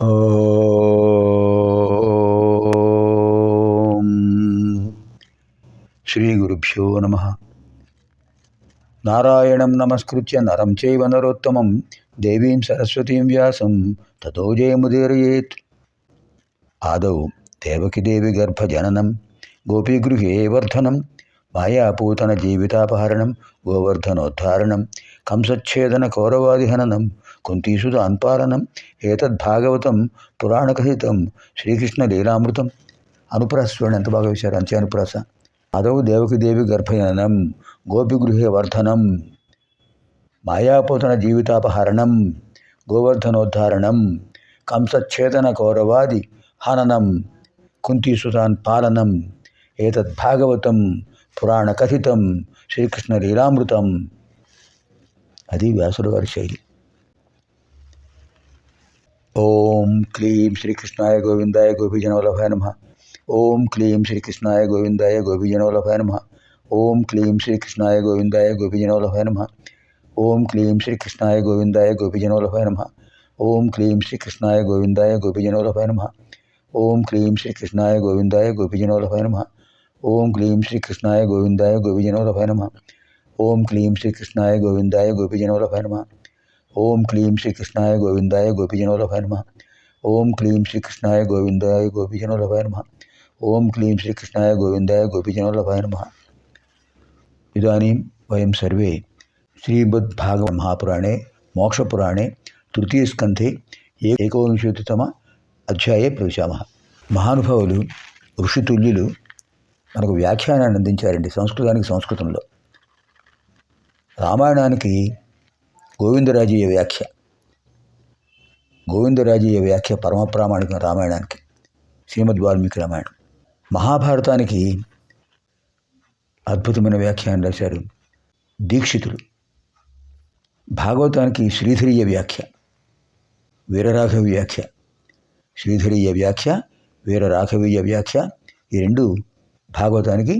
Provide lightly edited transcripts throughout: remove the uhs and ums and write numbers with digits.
ఓం శ్రీ గురుభ్యో నమః. నారాయణం నమస్కృత్య నరం చైవ నరోత్తమం దేవీం సరస్వతీం వ్యాసం తతో జయముదీరయేత్. ఆదౌ దేవకీదేవి గర్భజననం గోపీగృహే వర్ధనం మాయాపూతన జీవితాపహరణం గోవర్ధనోద్ధారణం కంసచ్ఛేదన కౌరవాదిహననం కుంతీసుతాన్పాలనం ఏతద్భాగవతం పురాణకథితం శ్రీకృష్ణ లీలామృతం. అనుప్రాస చూడండి ఎంత బాగా వేశారు, అంచే అనుప్రాస. ఆదౌ దేవకీదేవి గర్భజననం గోపిగృహే వర్ధనం మాయాపూతన జీవితాపహరణం గోవర్ధనోద్ధారణం కంసచ్ఛేదన కౌరవాది హననం కుంతీసుతాన్ పాలనం ఏతద్భాగవతం పురాణకథితం శ్రీకృష్ణ లీలామృతం. అది వ్యాసుల వారి శైలి. ఓం క్లీం శ్రీకృష్ణాయ గోవిందాయ గోపీజనవల్లభాయ నమః. ఓం క్లీం శ్రీకృష్ణాయ గోవిందాయ గోపీజనవల్లభాయ నమః. ఓం క్లీం శ్రీకృష్ణాయ గోవిందాయ గోపీజనవల్లభాయ నమః. ఓం క్లీం శ్రీకృష్ణాయ గోవిందాయ గోపీజనవల్లభాయ నమః. ఓం క్లీం శ్రీకృష్ణాయ గోవిందాయ గోపీజనవల్లభాయ నమః. ఓం క్లీం శ్రీకృష్ణాయ గోవిందాయ గోపీజనవల్లభాయ నమః. ఓం క్లీం శ్రీకృష్ణాయ గోవిందాయ గోపీజనవల్లభాయ నమః. ఓం క్లీం శ్రీకృష్ణాయ గోవిందాయ గోపీజనవల్లభాయ నమః. ఓం క్లీం శ్రీకృష్ణాయ గోవిందాయ గోపీజనవల్లభాయ నమః. ఓం క్లీం శ్రీకృష్ణాయ గోవిందాయ గోపీజనవల్లభాయ నమః. ఓం క్లీం శ్రీకృష్ణాయ గోవిందాయ గోపీజనవల్లభాయ నమః. ఇదానీం వయం సర్వే శ్రీమద్భాగవత మహాపురాణే మోక్షపురాణే తృతీయస్కంధే ఏకోవింశతితమ అధ్యాయే ప్రవేశామः. మహానుభావులు ఋషితుల్యులు మనకు వ్యాఖ్యానాన్ని అందించారండి. సంస్కృతానికి సంస్కృతంలో, రామాయణానికి గోవిందరాజీయ వ్యాఖ్య. గోవిందరాజీయ వ్యాఖ్య పరమ ప్రామాణికం రామాయణానికి, శ్రీమద్ వాల్మీకి రామాయణం. మహాభారతానికి అద్భుతమైన వ్యాఖ్యానం రాశారు దీక్షితులు. భాగవతానికి శ్రీధరీయ వ్యాఖ్య, వీరరాఘవ వ్యాఖ్య. శ్రీధరీయ వ్యాఖ్య, వీరరాఘవీయ వ్యాఖ్య, ఈ రెండు భాగవతానికి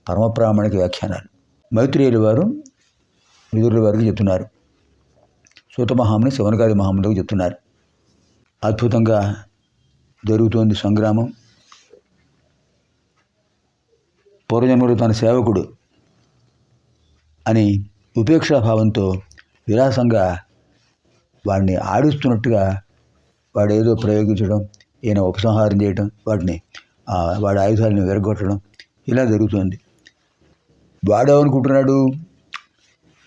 పరమ ప్రామాణిక వ్యాఖ్యానాలు. మైత్రేయుల వారు విదురుల వారికి చెప్తున్నారు, సూత మహాముని శివనకాది మహామునికి చెప్తున్నారు. అద్భుతంగా జరుగుతోంది సంగ్రామం. పూర్వజన్మడు తన సేవకుడు అని ఉపేక్షాభావంతో విలాసంగా వాడిని ఆడిస్తున్నట్టుగా వాడు ఏదో ప్రయోగించడం, ఈయన ఉపసంహారం చేయడం, వాడి ఆయుధాలను విరగొట్టడం, ఇలా జరుగుతుంది. వాడేమనుకుంటున్నాడు,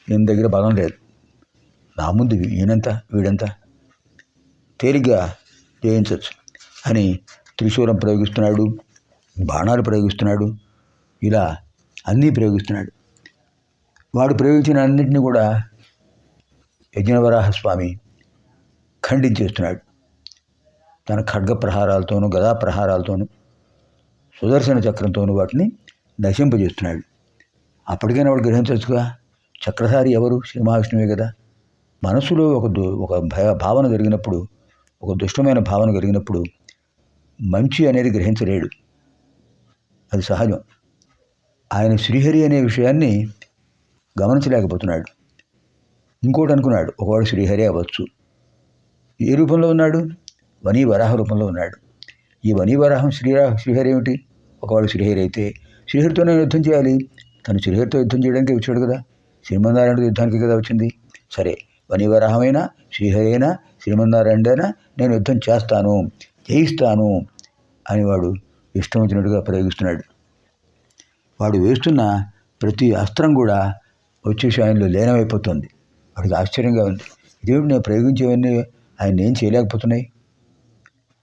ఈయన దగ్గర బలం లేదు, నా ముందు ఈయనంతా వీడంతా తేలిగ్గా జయించవచ్చు అని త్రిశూలం ప్రయోగిస్తున్నాడు, బాణాలు ప్రయోగిస్తున్నాడు, ఇలా అన్నీ ప్రయోగిస్తున్నాడు. వాడు ప్రయోగించిన అన్నింటినీ కూడా యజ్ఞవరాహస్వామి ఖండించేస్తున్నాడు. తన ఖడ్గ ప్రహారాలతోనూ గదా ప్రహారాలతోనూ సుదర్శన చక్రంతోనూ వాటిని నశింపజేస్తున్నాడు. అప్పటికైనా వాడు గ్రహించవచ్చుగా, చక్రధారి ఎవరు? శ్రీ మహావిష్ణువే కదా. మనసులో ఒక భావన జరిగినప్పుడు, ఒక దుష్టమైన భావన కలిగినప్పుడు మంచి అనేది గ్రహించలేడు, అది సహజం. ఆయన శ్రీహరి అనే విషయాన్ని గమనించలేకపోతున్నాడు. ఇంకోటి అనుకున్నాడు, ఒకవాడు శ్రీహరి అవ్వచ్చు. ఏ రూపంలో ఉన్నాడు? వరాహ రూపంలో ఉన్నాడు. ఈ వరాహం శ్రీహరి ఏమిటి? ఒకవాడు శ్రీహరి అయితే శ్రీహరితోనే యుద్ధం చేయాలి. తను శ్రీహరితో యుద్ధం చేయడానికి వచ్చాడు కదా, శ్రీమన్నారాయణుడితో యుద్ధానికి కదా వచ్చింది. సరే, వరాహమైనా శ్రీహరి అయినా శ్రీమన్నారాయణుడైనా నేను యుద్ధం చేస్తాను, జయిస్తాను అని వాడు ఇష్టం వచ్చినట్టుగా ప్రయోగిస్తున్నాడు. వాడు వేస్తున్న ప్రతి అస్త్రం కూడా వచ్చేసి ఆయనలో లీనమైపోతుంది. వాడికి ఆశ్చర్యంగా ఉంది, ఇదేమిటి నేను ప్రయోగించేవన్నీ ఆయన ఏం చేయలేకపోతున్నాయి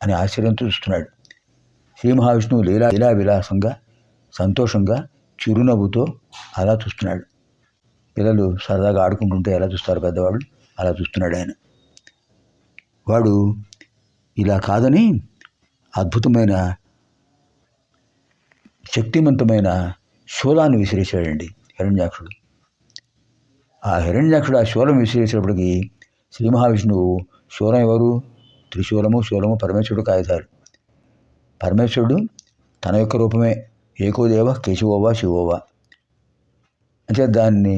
అని ఆశ్చర్యంతో చూస్తున్నాడు. శ్రీ మహావిష్ణువు లీలా విలాసంగా, సంతోషంగా, చిరునవ్వుతో అలా చూస్తున్నాడు. పిల్లలు సరదాగా ఆడుకుంటుంటే ఎలా చూస్తారు పెద్దవాళ్ళు, అలా చూస్తున్నాడు ఆయన. వాడు ఇలా కాదని అద్భుతమైన శక్తివంతమైన శూలాన్ని విసిరేశాడండి హిరణ్యాక్షుడు. ఆ హిరణ్యాక్షుడు ఆ శూలం విసిరేసేటప్పటికి శ్రీ మహావిష్ణువు, శూలం ఎవరు? త్రిశూలము, శూలము పరమేశ్వరుడు ఆయుధాలు. పరమేశ్వరుడు తన యొక్క రూపమే, ఏకోదేవ కేశవోవా శివోవా. అంటే దాన్ని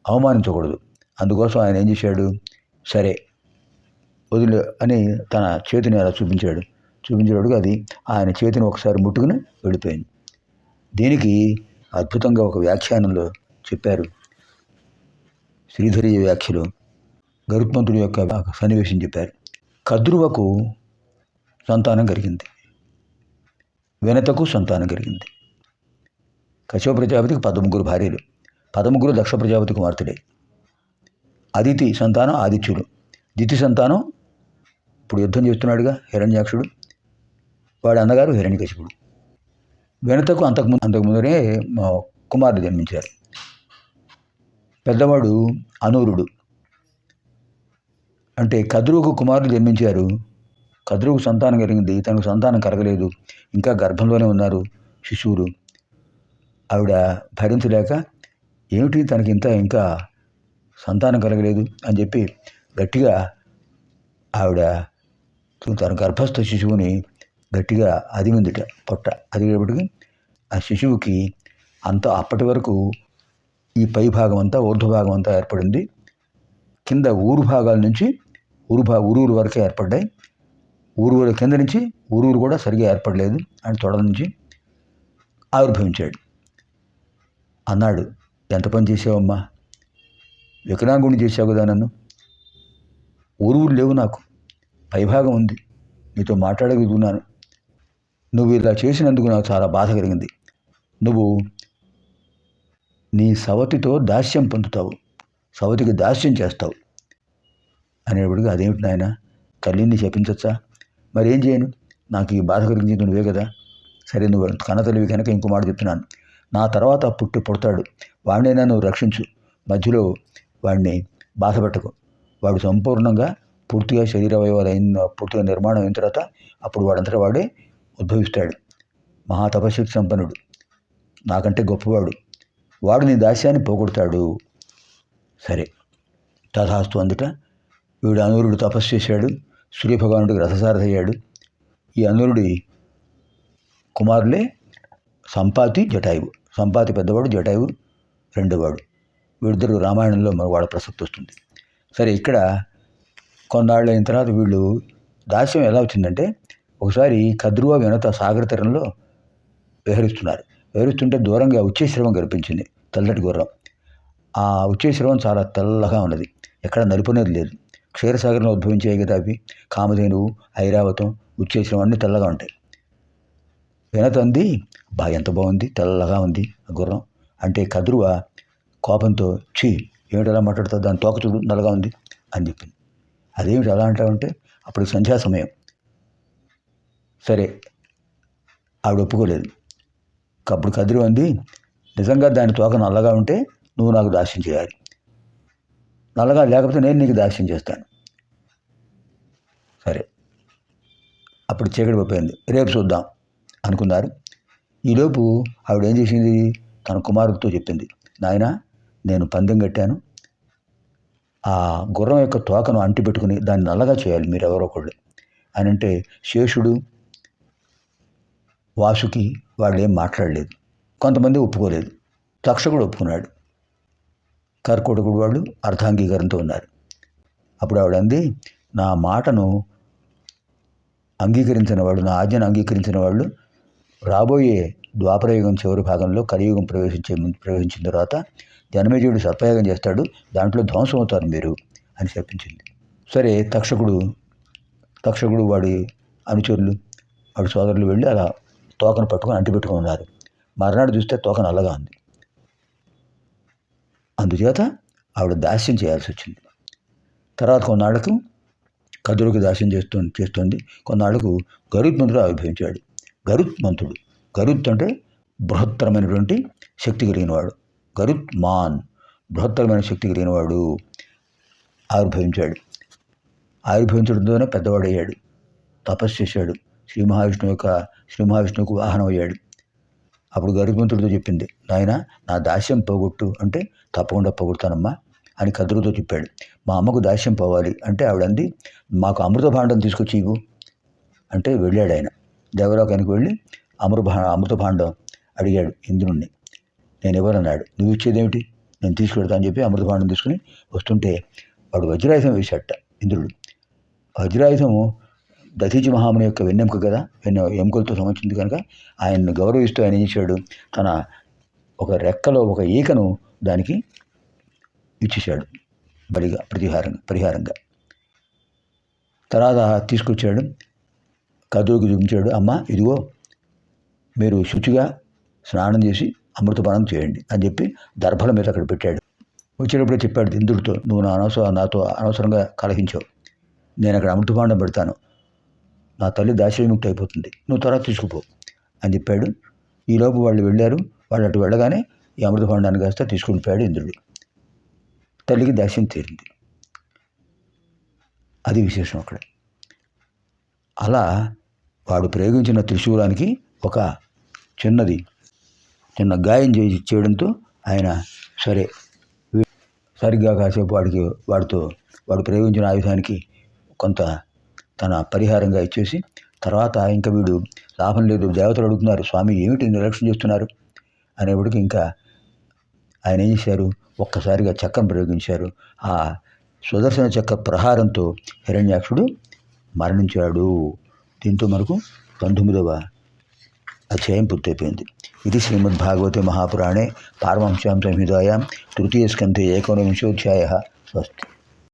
అవమానించకూడదు. అందుకోసం ఆయన ఏం చేశాడు, సరే వదిలే అని తన చేతిని అలా చూపించేటప్పుడు అది ఆయన చేతిని ఒకసారి ముట్టుకుని వెళ్ళిపోయింది. దీనికి అద్భుతంగా ఒక వ్యాఖ్యానంలో చెప్పారు. శ్రీధరీయ వ్యాఖ్యలో గరుత్మంతుడి యొక్క సన్నివేశం చెప్పారు. కద్రువకు సంతానం కలిగింది, వినతకు సంతానం కలిగింది. కశ్యప ప్రజాపతికి 13 భార్యలు, 13 దక్ష ప్రజాపతి కుమార్తెలే. అదితి సంతానం ఆదిత్యుడు, దితి సంతానం ఇప్పుడు యుద్ధం చేస్తున్నాడుగా హిరణ్యాక్షుడు, వాడి అన్నగారు హిరణ్యకశిపుడు. వినతకు అంతకుముందరే కుమారుడు జన్మించారు. పెద్దవాడు అనూరుడు. అంటే కద్రువుకు కుమారులు జన్మించారు. కద్రువుకు సంతానం కలిగింది, తనకు సంతానం కలగలేదు, ఇంకా గర్భంలోనే ఉన్నారు శిశువులు. ఆవిడ భరించలేక ఏమిటి తనకి ఇంకా సంతానం కలగలేదు అని చెప్పి గట్టిగా ఆవిడ తన గర్భస్థ శిశువుని గట్టిగా అదిమిందిట. పొట్ట అదిగేపటికి ఆ శిశువుకి అప్పటి వరకు ఈ పై భాగం అంతా ఊర్ధ్వభాగం అంతా ఏర్పడింది. కింద ఊరు భాగాల నుంచి ఊరూరు వరకే ఏర్పడ్డాయి. ఊరు కింద నుంచి ఊరూరు కూడా సరిగా ఏర్పడలేదు. అని తొడ నుంచి ఆవిర్భవించాడు. అన్నాడు, ఎంత పని చేసావమ్మా, వికలాంగుని చేసావు కదా నన్ను. ఊరు లేవు, నాకు పైభాగం ఉంది, నీతో మాట్లాడగలుగుతున్నాను. నువ్వు ఇలా చేసినందుకు నాకు చాలా బాధ కలిగింది. నువ్వు నీ సవతితో దాస్యం పొందుతావు, సవతికి దాస్యం చేస్తావు అనేప్పటికీ, అదేమిటి నాయన, తల్లిని చెప్పించచ్చా? మరి ఏం చేయను, నాకు ఈ బాధ కలిగింది నువ్వే కదా. సరే, నువ్వు కన్నతల్లివి కనుక ఇంకో మాట చెప్తున్నాను. నా తర్వాత పుడతాడు, వాడినైనా నువ్వు రక్షించు, మధ్యలో వాడిని బాధపెట్టకు. వాడు సంపూర్ణంగా పూర్తిగా శరీర అవయవాలు పూర్తిగా నిర్మాణం అయిన తర్వాత అప్పుడు వాడంతటా వాడే ఉద్భవిస్తాడు. మహాతపశక్తి సంపన్నుడు, నాకంటే గొప్పవాడు, వాడు నీ దాస్యాన్ని పోగొడతాడు. సరే, తథాస్తు అందుట వీడు అనూరుడు తపస్సు చేశాడు, సూర్యభగవానుడికి రథసారథి అయ్యాడు. ఈ అనూరుడి కుమారులే సంపాతి, జటాయువు. సంపాతి పెద్దవాడు, జటాయువు రెండోవాడు. వీళ్ళిద్దరు రామాయణంలో మరి వాళ్ళ ప్రసక్తి వస్తుంది. సరే, ఇక్కడ కొన్నాళ్ళు అయిన తర్వాత వీళ్ళు దాస్యం ఎలా వచ్చిందంటే, ఒకసారి కద్రువ వినత సాగర తీరంలో విహరిస్తుంటే దూరంగా ఉచ్చేశ్రవం కనిపించింది, తెల్లటి గుర్రం. ఆ ఉచ్చేశ్రవం చాలా తెల్లగా ఉన్నది, ఎక్కడ నలుపునేది లేదు. క్షీరసాగరంలో ఉద్భవించాయి కదా అవి, కామధేనువు, ఐరావతం, ఉచ్చేశ్రవం అన్నీ తెల్లగా ఉంటాయి. వినత అంది, ఎంత బాగుంది, తెల్లగా ఉంది గుర్రం అంటే. కద్రువ కోపంతో, ఛీ ఏమిటి అలా మాట్లాడుతావు, దాని తోక చూడు నల్లగా ఉంది అని చెప్పింది. అదేమిటి అలా అంటావంటే, అప్పుడు సంధ్యా సమయం. సరే, ఆవిడ ఒప్పుకోలేదు. అప్పుడు కద్రువ అంది, నిజంగా దాని తోక నల్లగా ఉంటే నువ్వు నాకు దాస్యం చేయాలి, నల్లగా లేకపోతే నేను నీకు దాస్యం చేస్తాను. సరే, అప్పుడు చీకటి పడిపోయింది, రేపు చూద్దాం అనుకున్నారు. ఈలోపు ఆవిడ ఏం చేసింది, తన కుమారుడితో చెప్పింది, నాయన నేను పందెం కట్టాను, ఆ గుర్రం యొక్క తోకను అంటిపెట్టుకుని దాన్ని నల్లగా చేయాలి మీరు ఎవరో ఒకళ్ళు అని అంటే, శేషుడు, వాసుకి వాళ్ళు ఏం మాట్లాడలేదు. కొంతమంది ఒప్పుకోలేదు, తక్షకుడు ఒప్పుకున్నాడు, కర్కోటకుడు వాళ్ళు అర్ధాంగీకారంతో ఉన్నారు. అప్పుడు ఆవిడ అంది, నా మాటను అంగీకరించిన వాళ్ళు, నా ఆజ్ఞను అంగీకరించిన వాళ్ళు రాబోయే ద్వాపరయుగం చివరి భాగంలో కలియుగం ప్రవేశించిన తర్వాత జనమేజయుడు సర్పయాగం చేస్తాడు, దాంట్లో ధ్వంసం అవుతారు మీరు అని చెప్పించింది. సరే, తక్షకుడు వాడి అనుచరులు, వాడి సోదరులు వెళ్ళి అలా తోకను పట్టుకొని అంటిపెట్టుకుని ఉన్నారు. మర్నాడు చూస్తే తోక నల్లగా ఉంది. అందుచేత ఆవిడ దాస్యం చేయాల్సి వచ్చింది. తర్వాత కొన్నాళ్లకు కద్రువుకి దాస్యం చేస్తుంది. కొన్నాళ్లకు గరుత్మంతుడు ఆవిర్భవించాడు. గరుత్ అంటే బృహత్తరమైనటువంటి శక్తి కలిగినవాడు. గరుత్మాన్, బృహత్తరమైన శక్తి కలిగినవాడు ఆవిర్భవించడంతోనే పెద్దవాడు అయ్యాడు, తపస్సు చేశాడు, శ్రీ మహావిష్ణువుకు వాహనం అయ్యాడు. అప్పుడు గరుత్మంతుడితో చెప్పింది, నాయన నా దాస్యం పోగొట్టు అంటే, తప్పకుండా పోగొడతానమ్మా అని కద్రువుతో చెప్పాడు. మా అమ్మకు దాస్యం పోవాలి అంటే ఆవిడంది, మాకు అమృత భాండం తీసుకొచ్చి ఇవ్వు అంటే వెళ్ళాడు ఆయన. దేవలోకానికి వెళ్ళి అమృత భాండం అడిగాడు ఇంద్రుణ్ణి. నేను ఎవరన్నాడు, నువ్వు ఇచ్చేదేమిటి, నేను తీసుకెళ్తా అని చెప్పి అమృత భాండం తీసుకుని వస్తుంటే వాడు వజ్రాయుధం వేశాట ఇంద్రుడు. వజ్రాయుధము దధీచి మహాముని యొక్క వెన్నెముక కదా, ఎముకలతో సంబంధించింది కనుక ఆయన్ని గౌరవిస్తూ ఆయన ఏం చేశాడు, తన ఒక రెక్కలో ఒక ఈకను దానికి ఇచ్చేశాడు బలిగా, పరిహారంగా. తర్వాత తీసుకొచ్చాడు, కదురుకు చూపించాడు, అమ్మ ఇదిగో మీరు శుచిగా స్నానం చేసి అమృతపానం చేయండి అని చెప్పి దర్భల మీద అక్కడ పెట్టాడు. వచ్చేటప్పుడే చెప్పాడు ఇంద్రుడితో, నువ్వు నాతో అనవసరంగా కలహించావు, నేను అక్కడ అమృతపాండం పెడతాను, నా తల్లి దాశవిముక్తి అయిపోతుంది, నువ్వు త్వరగా తీసుకుపో అని చెప్పాడు. ఈలోపు వాళ్ళు వెళ్ళారు. వాళ్ళు అటు వెళ్ళగానే ఈ అమృతపాండాన్ని కాస్త తీసుకుని పోయాడు ఇంద్రుడు. తల్లికి దాస్యం తీరింది. అది విశేషం అక్కడ. అలా వాడు ప్రయోగించిన త్రిశూలానికి ఒక చిన్న గాయం చేయడంతో ఆయన సరిగ్గా కాసేపు వాడు ప్రయోగించిన ఆయుధానికి కొంత తన పరిహారంగా ఇచ్చేసి, తర్వాత ఇంకా వీడు లాభం లేదు, దేవతలు అడుగుతున్నారు, స్వామి ఏమిటి నిర్లక్ష్యం చేస్తున్నారు అనేప్పటికీ ఇంకా ఆయన ఏం చేశారు, ఒక్కసారిగా చక్రం ప్రయోగించారు. ఆ సుదర్శన చక్ర ప్రహారంతో హిరణ్యాక్షుడు మరణించాడు. దీంతో మనకు 19వ అధ్యాయం పూర్తయిపోయింది. ఇది శ్రీమద్భాగవతే మహాపురాణే పారమహంస్యాం సంహితాయాం తృతీయ స్కంధే 19వ అధ్యాయः. స్వస్తి.